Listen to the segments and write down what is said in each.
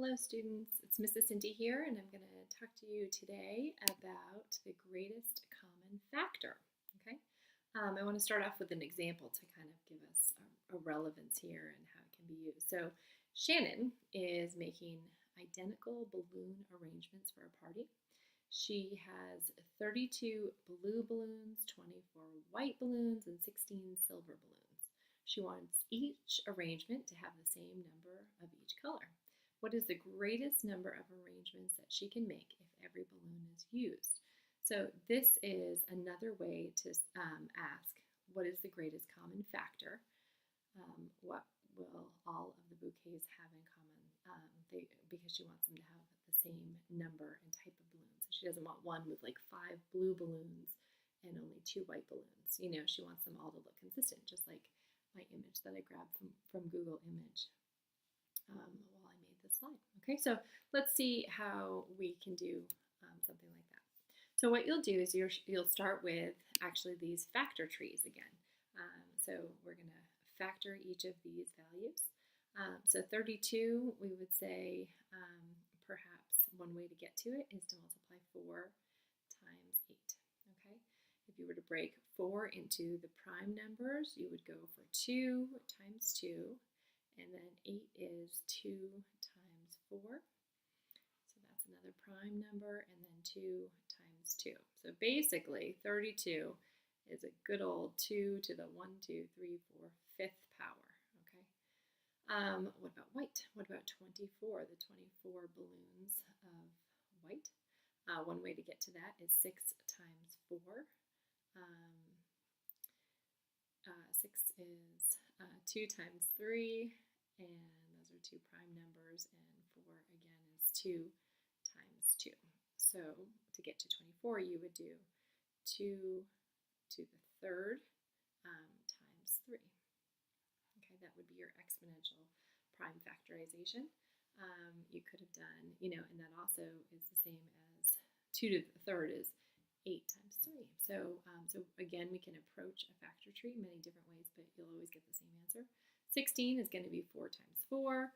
Hello students, it's Mrs. Cindy here and I'm going to talk to you today about the greatest common factor. Okay, I want to start off with an example to kind of give us a relevance here and how it can be used. So Shannon is making identical balloon arrangements for a party. She has 32 blue balloons, 24 white balloons, and 16 silver balloons. She wants each arrangement to have the same number of each color. What is the greatest number of arrangements that she can make if every balloon is used? So this is another way to ask, what is the greatest common factor? What will all of the bouquets have in common? Because she wants them to have the same number and type of balloons. So she doesn't want one with like 5 blue balloons and only 2 white balloons. You know, she wants them all to look consistent, just like my image that I grabbed from Google Image while I made this slide. Okay, so let's see how we can do something like that. So what you'll do is you'll start with actually these factor trees again. So we're going to factor each of these values. So 32, we would say perhaps one way to get to it is to multiply 4 times 8. Okay, if you were to break 4 into the prime numbers, you would go for 2 times 2. And then 8 is 2 times 4. So that's another prime number, and then 2 times 2. So basically, 32 is a good old 2 to the 1, 2, 3, 4, 5th power. Okay. What about white? What about 24? The 24 balloons of white. One way to get to that is 6 times 4. 6 is 2 times 3. And those are 2 prime numbers, and 4 again is 2 times 2. So to get to 24, you would do 2 to the 3rd times 3. Okay, that would be your exponential prime factorization. You could have done, and that also is the same as 2 to the 3rd is 8 times 3. So again, we can approach a factor tree many different ways, but you'll always get the same answer. 16 is going to be 4 times 4.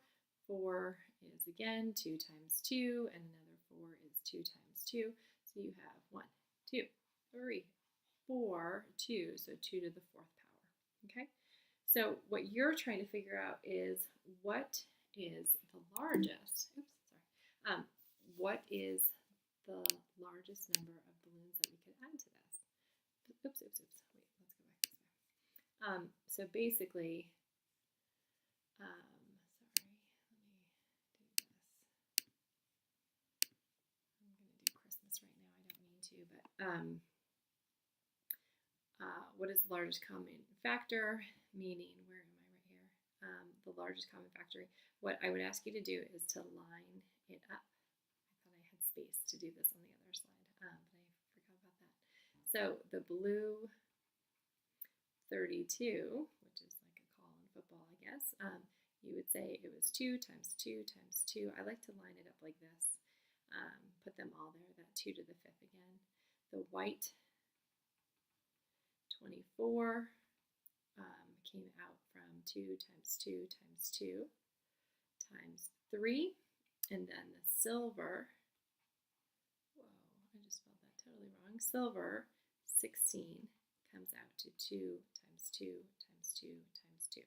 4 is again 2 times 2, and another 4 is 2 times 2. So you have 1, 2, 3, 4, 2, so 2 to the 4th power. Okay? So what you're trying to figure out is what is the largest, what is the largest number of balloons that we could add to this? Wait, let's go back this way. So basically, sorry, let me do this. I'm going to do Christmas right now. I don't mean to, but what is the largest common factor? Meaning, where am I right here? The largest common factor. What I would ask you to do is to line it up. I thought I had space to do this on the other slide, but I forgot about that. So the blue 32, which is like a call in football, I guess, you would say it was 2 times 2 times 2. I like to line it up like this. Put them all there, that 2 to the 5th again. The white 24 came out from 2 times 2 times 2 times 3. And then the silver, whoa, I just spelled that totally wrong. Silver 16 comes out to 2 times 2 times 2 times 2.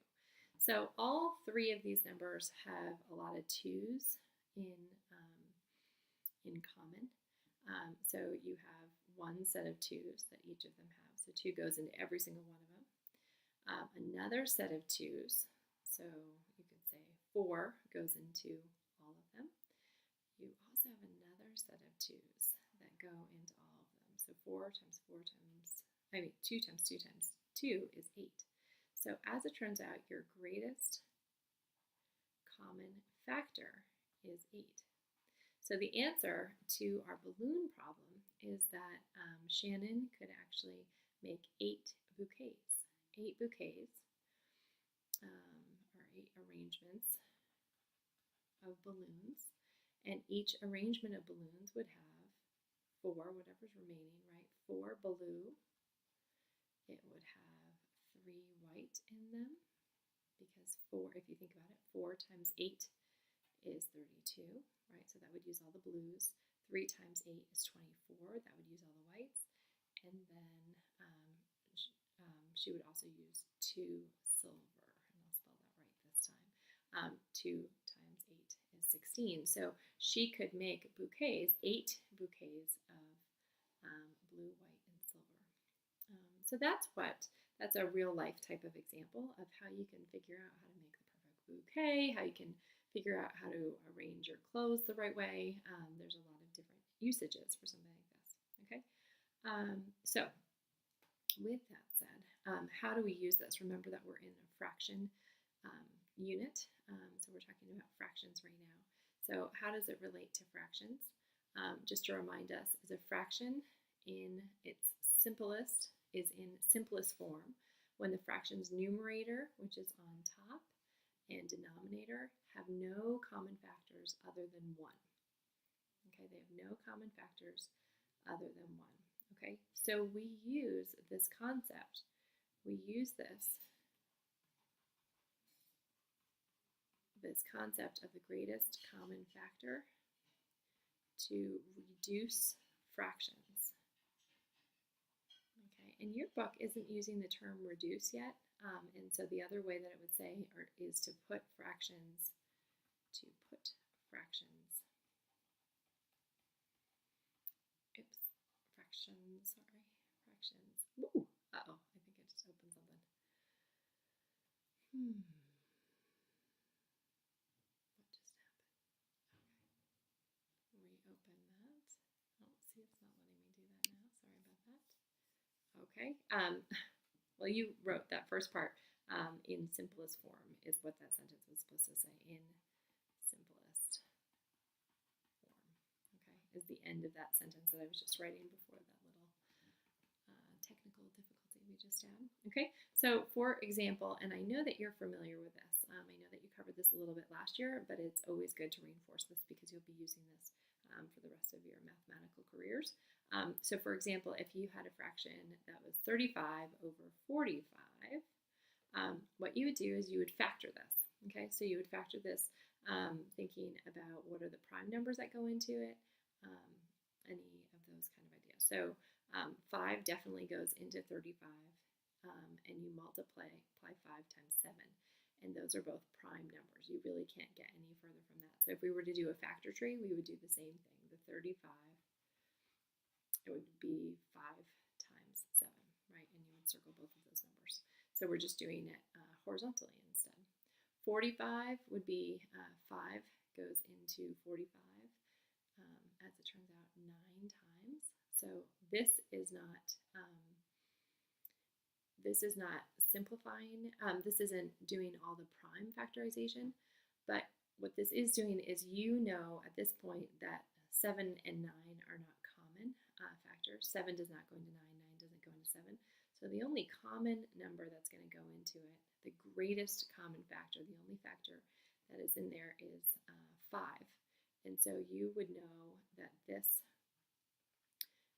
So all 3 of these numbers have a lot of 2's in common. So you have one set of 2's that each of them have. So 2 goes into every single one of them. Another set of 2's, so you could say 4 goes into all of them. You also have another set of 2's that go into all of them. So 2 times 2 times 2 is 8. So as it turns out, your greatest common factor is 8. So the answer to our balloon problem is that Shannon could actually make 8 bouquets. 8 bouquets, or 8 arrangements of balloons, and each arrangement of balloons would have 4, whatever's remaining, right? 4 blue. It would have 3 white in them, because 4, if you think about it, 4 times 8 is 32, right? So that would use all the blues. 3 times 8 is 24. That would use all the whites. And then she would also use 2 silver, and I'll spell that right this time. 2 times 8 is 16. So she could make bouquets, 8 bouquets of blue, white, and silver. So that's a real life type of example of how you can figure out how to make the perfect bouquet, how you can figure out how to arrange your clothes the right way. There's a lot of different usages for something like this, okay? So with that said, how do we use this? Remember that we're in a fraction unit, so we're talking about fractions right now. So how does it relate to fractions? Just to remind us, is a fraction in its simplest form when the fraction's numerator, which is on top, and denominator have no common factors other than 1. Okay, they have no common factors other than 1. Okay, so we use this concept. We use this concept of the greatest common factor to reduce fractions. Okay, and your book isn't using the term reduce yet, and so the other way that it would say is to put fractions. Fractions. Ooh, uh-oh, I think I just opened something. What just happened? Okay. Reopen that. Oh, see, it's not letting me do that now. Sorry about that. Okay. Well, you wrote that first part in simplest form is what that sentence was supposed to say. In simplest form. Okay. Is the end of that sentence that I was just writing before that little technical difficulty we just had. Okay, so for example, and I know that you're familiar with this, I know that you covered this a little bit last year, but it's always good to reinforce this because you'll be using this for the rest of your mathematical careers. So for example, if you had a fraction that was 35 over 45, what you would do is you would factor this. Okay, so you would factor this thinking about what are the prime numbers that go into it, any of those kind of ideas. So 5 definitely goes into 35, and you multiply 5 times 7, and those are both prime numbers. You really can't get any further from that. So if we were to do a factor tree, we would do the same thing. The 35, it would be 5 times 7, right? And you would circle both of those numbers. So we're just doing it horizontally instead. 45 would be 5 goes into 45, as it turns out, 9 times. So this is not simplifying. This isn't doing all the prime factorization, but what this is doing is you know at this point that 7 and 9 are not common factors. 7 does not go into 9, 9 doesn't go into 7. So the only common number that's going to go into it, the greatest common factor, the only factor that is in there is 5. And so you would know that this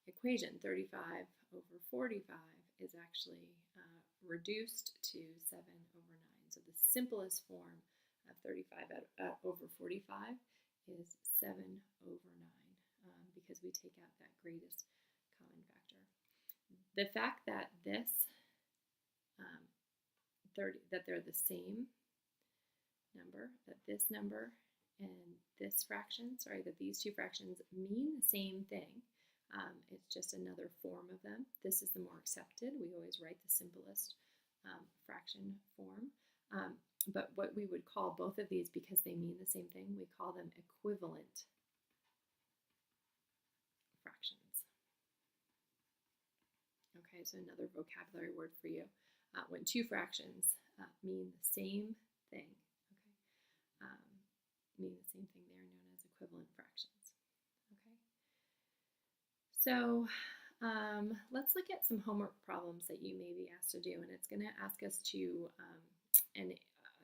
equation, 35 over 45, is actually reduced to 7 over 9. So the simplest form of 35 over 45 is 7 over 9 because we take out that greatest common factor. The fact that that they're the same number, that this number and this fraction, that these two fractions mean the same thing. It's just another form of them. This is the more accepted. We always write the simplest fraction form. But what we would call both of these, because they mean the same thing, we call them equivalent fractions. Okay, so another vocabulary word for you. When two fractions mean the same thing, mean the same thing, they are known as equivalent fractions. Okay. So let's look at some homework problems that you may be asked to do, and it's going to ask us to,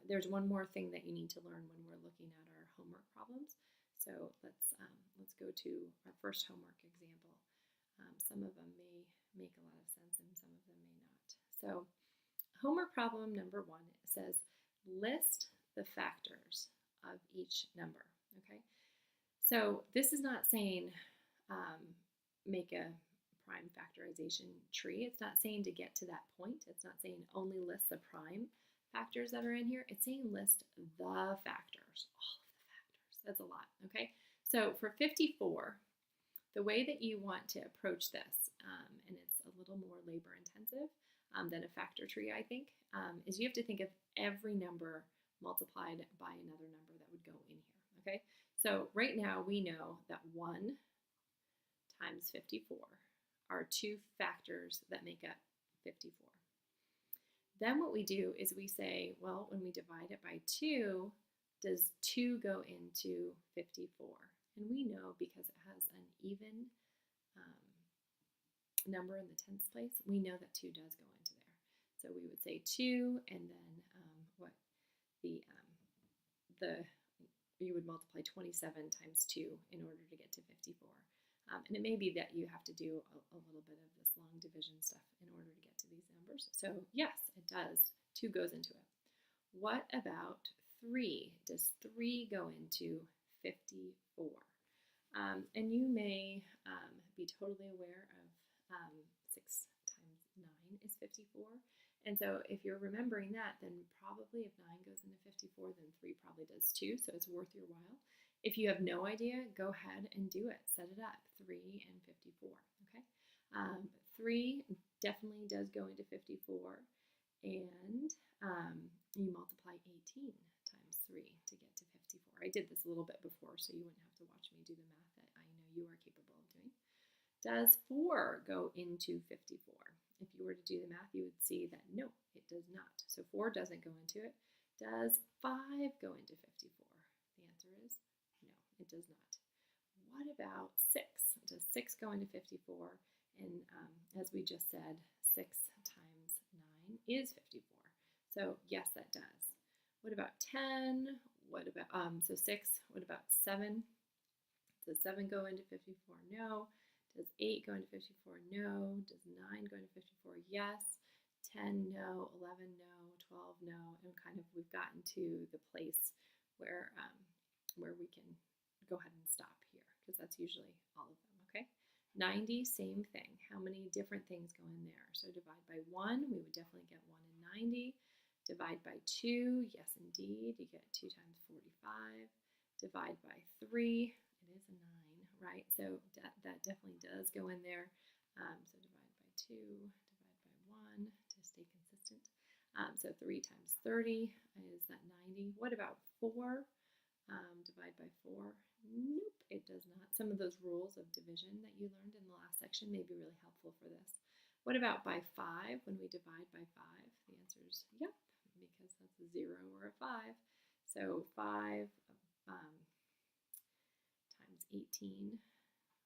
there's one more thing that you need to learn when we're looking at our homework problems. So let's go to our first homework example. Some of them may make a lot of sense and some of them may not. So homework problem number 1 says list the factors of each number. So this is not saying make a prime factorization tree. It's not saying to get to that point. It's not saying only list the prime factors that are in here. It's saying list the factors, all of the factors. That's a lot, okay? So for 54, the way that you want to approach this, and it's a little more labor intensive than a factor tree, I think, is you have to think of every number multiplied by another number that would go in here, okay? So right now we know that 1 times 54 are two factors that make up 54. Then what we do is we say, well, when we divide it by 2, does 2 go into 54? And we know because it has an even number in the tens place, we know that 2 does go into there. So we would say 2, and then you would multiply 27 times 2 in order to get to 54. And it may be that you have to do a little bit of this long division stuff in order to get to these numbers. So yes, it does. 2 goes into it. What about 3? Does 3 go into 54? And you may be totally aware of 6 times 9 is 54. And so if you're remembering that, then probably if 9 goes into 54, then 3 probably does too, so it's worth your while. If you have no idea, go ahead and do it. Set it up, 3 and 54, okay? 3 definitely does go into 54, and you multiply 18 times 3 to get to 54. I did this a little bit before, so you wouldn't have to watch me do the math that I know you are capable of doing. Does 4 go into 54? If you were to do the math, you would see that no, it does not. So 4 doesn't go into it. Does 5 go into 54? The answer is no, it does not. What about 6? Does 6 go into 54? And as we just said, 6 times 9 is 54. So yes, that does. What about 10? What about, so 6, what about 7? Does 7 go into 54? No. Does 8 go into 54? No. Does 9 go into 54? Yes. 10, no. 11, no. 12, no. And kind of we've gotten to the place where we can go ahead and stop here, because that's usually all of them, okay? 90, same thing. How many different things go in there? So divide by 1, we would definitely get 1 in 90. Divide by 2, yes indeed, you get 2 times 45. Divide by 3, it is a 9. Right, so that definitely does go in there. So divide by 2, divide by 1 to stay consistent. So 3 times 30 is that 90. What about 4? Divide by 4. Nope, it does not. Some of those rules of division that you learned in the last section may be really helpful for this. What about by 5? When we divide by 5, the answer is yep, because that's a 0 or a 5. So 5 times 18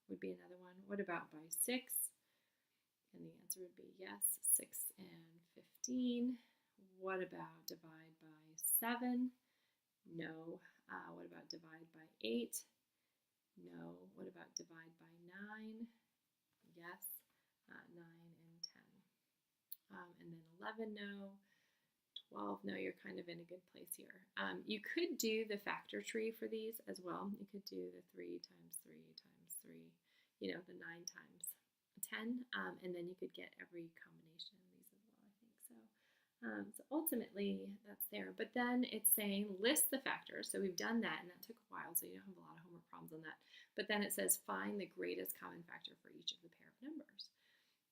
would be another one. What about by 6? And the answer would be yes, 6 and 15. What about divide by 7? No. What about divide by 8? No. What about divide by 9? Yes, 9 and 10. And then 11, no. 12, no, you're kind of in a good place here. You could do the factor tree for these as well. You could do the 3 times 3 times 3, you know, the 9 times 10, and then you could get every combination of these as well, I think. So ultimately, that's there. But then it's saying list the factors. So we've done that, and that took a while, so you don't have a lot of homework problems on that. But then it says find the greatest common factor for each of the pair of numbers.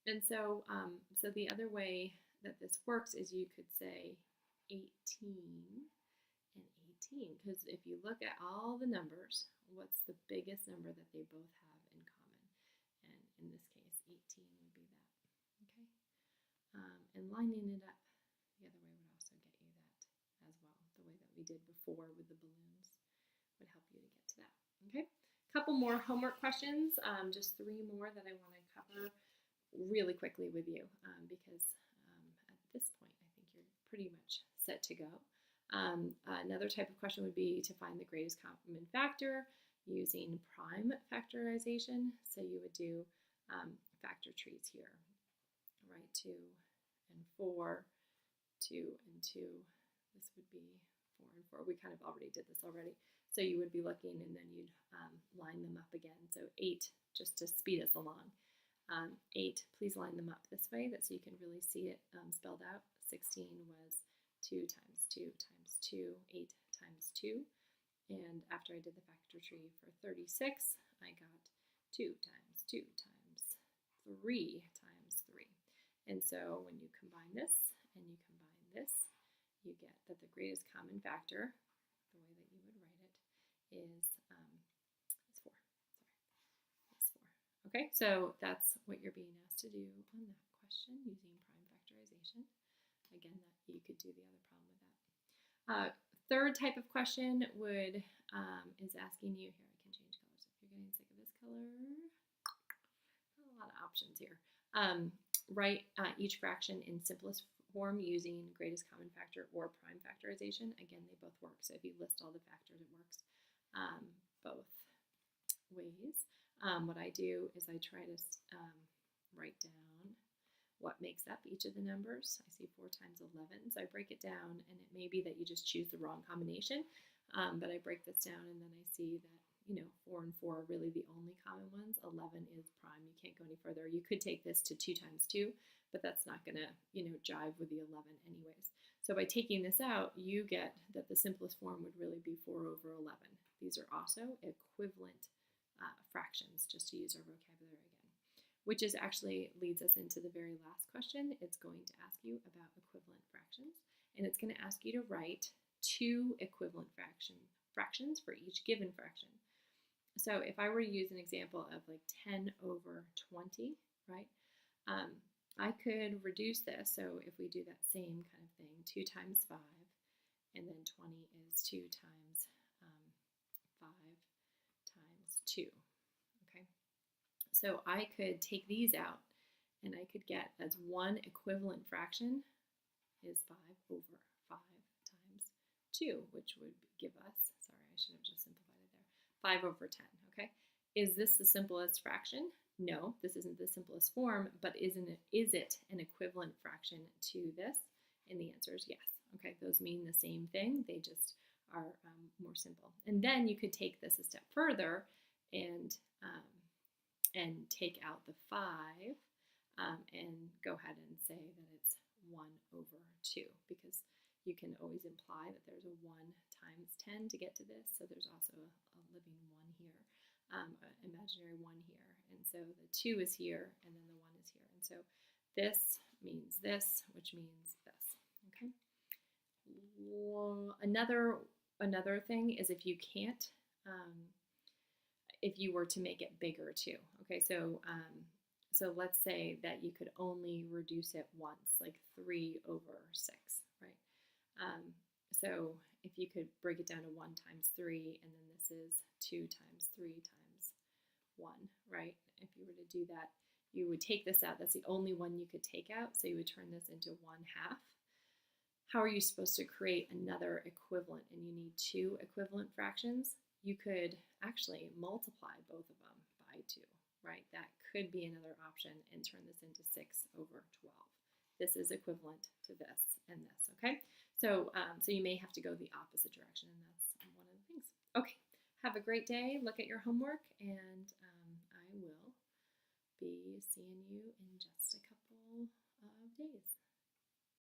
And so, so the other way that this works is you could say 18 and 18, because if you look at all the numbers, what's the biggest number that they both have in common? And in this case, 18 would be that, okay? And lining it up the other way would also get you that as well. The way that we did before with the balloons would help you to get to that, okay? A couple more homework questions, just 3 more that I want to cover really quickly with you, because at this point I think you're pretty much set to go. Another type of question would be to find the greatest common factor using prime factorization. So you would do factor trees here, right? 2 and 4, 2 and 2. This would be 4 and 4. We kind of already did this already. So you would be looking and then you'd line them up again. So 8, just to speed us along. 8, please line them up this way so you can really see it spelled out. 16 was 2 times 2 times 2, 8 times 2. And after I did the factor tree for 36, I got 2 times 2 times 3 times 3. And so when you combine this and you combine this, you get that the greatest common factor, the way that you would write it, is 4. It's 4. Okay, so that's what you're being asked to do on that question using prime factorization. Again, that you could do the other problem with that. Third type of question would is asking you, here I can change colors if you're getting sick of this color. A lot of options here. Write each fraction in simplest form using greatest common factor or prime factorization. Again, they both work. So if you list all the factors, it works both ways. What I do is I try to write down what makes up each of the numbers. I see 4 times 11, so I break it down, and it may be that you just choose the wrong combination, but I break this down, and then I see that 4 and 4 are really the only common ones. 11 is prime. You can't go any further. You could take this to 2 times 2, but that's not going to jive with the 11 anyways. So by taking this out, you get that the simplest form would really be 4 over 11. These are also equivalent fractions, just to use our vocabulary again. Which actually leads us into the very last question. It's going to ask you about equivalent fractions, and it's going to ask you to write 2 equivalent fractions for each given fraction. So if I were to use an example of like 10 over 20, right, I could reduce this. So if we do that same kind of thing, 2 times 5, and then 20 is 2 times 5 times 2. So I could take these out, and I could get as one equivalent fraction is 5 over 5 times 2, which would give us, sorry, I should have just simplified it there, 5 over 10, okay? Is this the simplest fraction? No, this isn't the simplest form, but is it an equivalent fraction to this? And the answer is yes. Okay, those mean the same thing, they just are more simple. And then you could take this a step further and take out the 5 and go ahead and say that it's 1 over 2, because you can always imply that there's a 1 times 10 to get to this, so there's also a living 1 here, an imaginary 1 here, and so the 2 is here, and then the 1 is here, and so this means this, which means this, okay? Well, another thing is if you can't, if you were to make it bigger too. Okay, so let's say that you could only reduce it once, like 3 over 6, right? So if you could break it down to 1 times 3, and then this is 2 times 3 times 1, right? If you were to do that, you would take this out. That's the only one you could take out, so you would turn this into 1/2. How are you supposed to create another equivalent? And you need 2 equivalent fractions. You could actually multiply both of them by 2, right? That could be another option, and turn this into 6 over 12. This is equivalent to this and this, okay? So, so you may have to go the opposite direction, and that's one of the things. Okay, have a great day. Look at your homework, and I will be seeing you in just a couple of days.